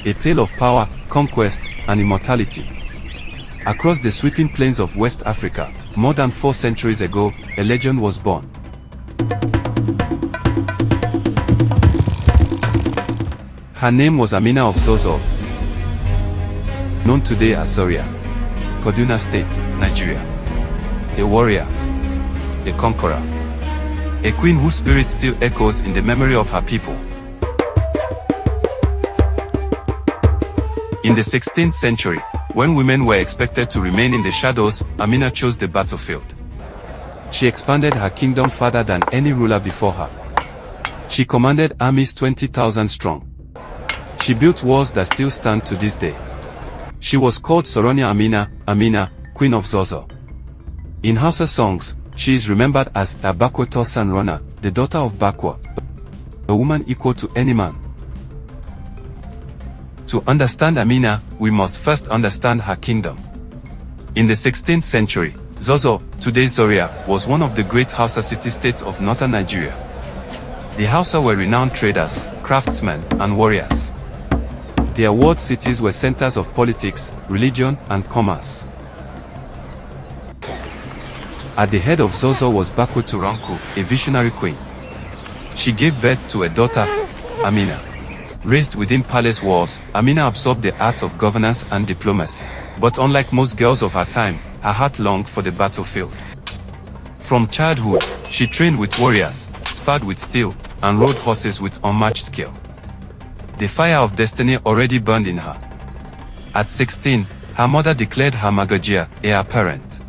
A tale of power, conquest, and immortality. Across the sweeping plains of West Africa, more than 4 centuries ago, a legend was born. Her name was Amina of Zazzau, known today as Zaria, Kaduna State, Nigeria. A warrior, a conqueror, a queen whose spirit still echoes in the memory of her people. In the 16th century, when women were expected to remain in the shadows, Amina chose the battlefield. She expanded her kingdom farther than any ruler before her. She commanded armies 20,000 strong. She built walls that still stand to this day. She was called Sarauniya Amina, Amina, Queen of Zazzau. In Hausa songs, she is remembered as the Bakwa Tosan Rana, the daughter of Bakwa, a woman equal to any man. To understand Amina, we must first understand her kingdom. In the 16th century, Zazzau, today's Zaria, was one of the great Hausa city-states of northern Nigeria. The Hausa were renowned traders, craftsmen, and warriors. Their walled cities were centers of politics, religion, and commerce. At the head of Zazzau was Bakwa Turanku, a visionary queen. She gave birth to a daughter, Amina. Raised within palace walls, Amina absorbed the arts of governance and diplomacy. But unlike most girls of her time, her heart longed for the battlefield. From childhood, she trained with warriors, sparred with steel, and rode horses with unmatched skill. The fire of destiny already burned in her. At 16, her mother declared her Magajia, heir apparent.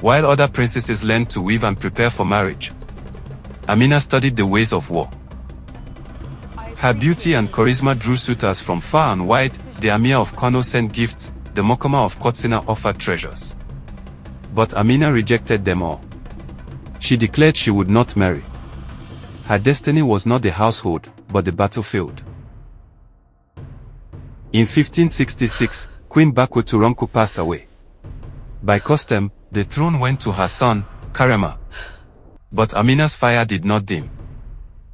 While other princesses learned to weave and prepare for marriage, Amina studied the ways of war. Her beauty and charisma drew suitors from far and wide. The Amir of Kano sent gifts, the Mokama of Katsina offered treasures. But Amina rejected them all. She declared she would not marry. Her destiny was not the household, but the battlefield. In 1566, Queen Bakwa Turanku passed away. By custom, the throne went to her son, Karama. But Amina's fire did not dim.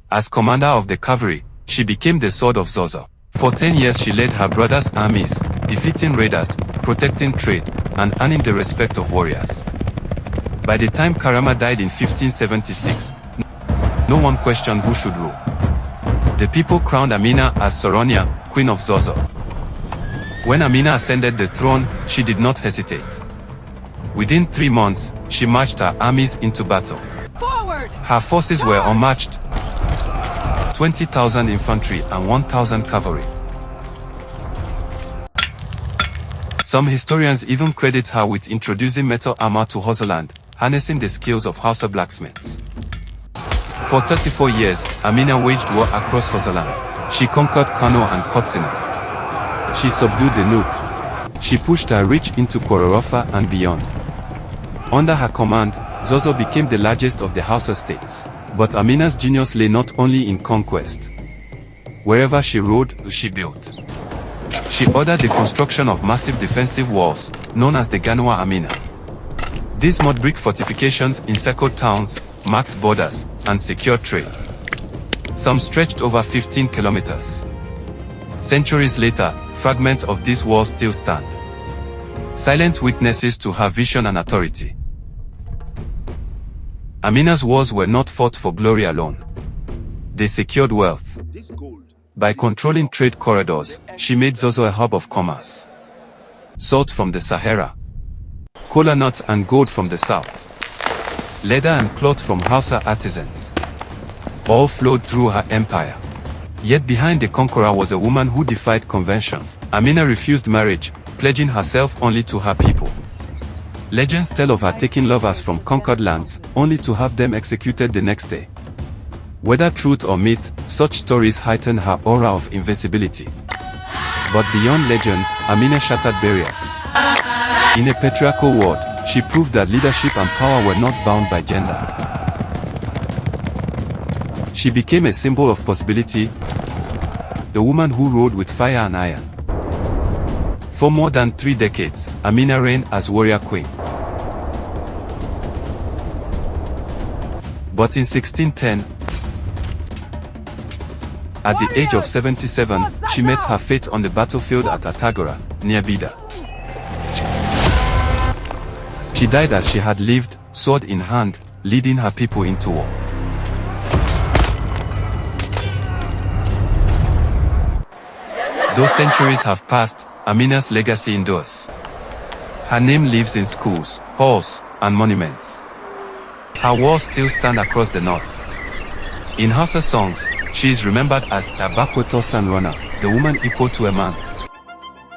As commander of the cavalry, she became the sword of Zazzau. For 10 years she led her brother's armies, defeating raiders, protecting trade, and earning the respect of warriors. By the time Karama died in 1576, no one questioned who should rule. The people crowned Amina as Sarauniya, Queen of Zazzau. When Amina ascended the throne, she did not hesitate. Within 3 months, she marched her armies into battle. Forward! Her forces were unmatched: 20,000 infantry and 1,000 cavalry. Some historians even credit her with introducing metal armor to Hausaland, harnessing the skills of Hausa blacksmiths. For 34 years, Amina waged war across Hausaland. She conquered Kano and Katsina. She subdued the Nupe. She pushed her reach into Kororofa and beyond. Under her command, Zazzau became the largest of the Hausa states. But Amina's genius lay not only in conquest. Wherever she rode, she built. She ordered the construction of massive defensive walls, known as the Ganuwar Amina. These mud brick fortifications encircled towns, marked borders, and secured trade. Some stretched over 15 kilometers. Centuries later, fragments of these walls still stand, silent witnesses to her vision and authority. Amina's wars were not fought for glory alone. They secured wealth. By controlling trade corridors, she made Zazzau a hub of commerce. Salt from the Sahara, kola nuts and gold from the south, leather and cloth from Hausa artisans, all flowed through her empire. Yet behind the conqueror was a woman who defied convention. Amina refused marriage, pledging herself only to her people. Legends tell of her taking lovers from conquered lands, only to have them executed the next day. Whether truth or myth, such stories heighten her aura of invincibility. But beyond legend, Amina shattered barriers. In a patriarchal world, she proved that leadership and power were not bound by gender. She became a symbol of possibility, the woman who ruled with fire and iron. For more than 3 decades, Amina reigned as warrior queen. But in 1610, At the age of 77, she met her fate on the battlefield at Atagora, near Bida. She died as she had lived, sword in hand, leading her people into war. Though centuries have passed, Amina's legacy endures. Her name lives in schools, halls, and monuments. Her walls still stand across the north. In Hausa songs, she is remembered as the Bakwato Sanrona, the woman equal to a man.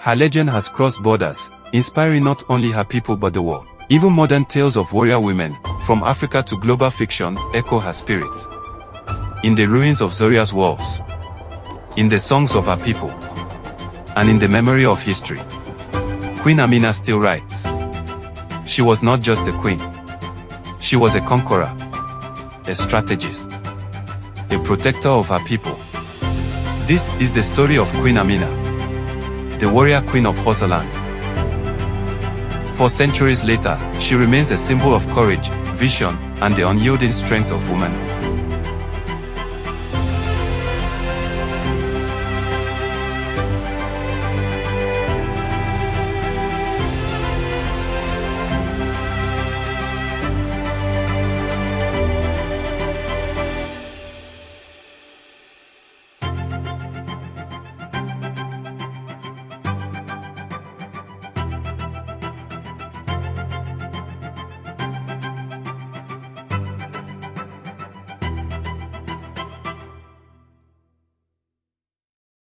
Her legend has crossed borders, inspiring not only her people but the world. Even modern tales of warrior women, from Africa to global fiction, echo her spirit. In the ruins of Zaria's walls, in the songs of her people, and in the memory of history, Queen Amina still writes. She was not just a queen. She was a conqueror, a strategist, a protector of her people. This is the story of Queen Amina, the warrior queen of Hausaland. 4 centuries later, she remains a symbol of courage, vision, and the unyielding strength of womanhood.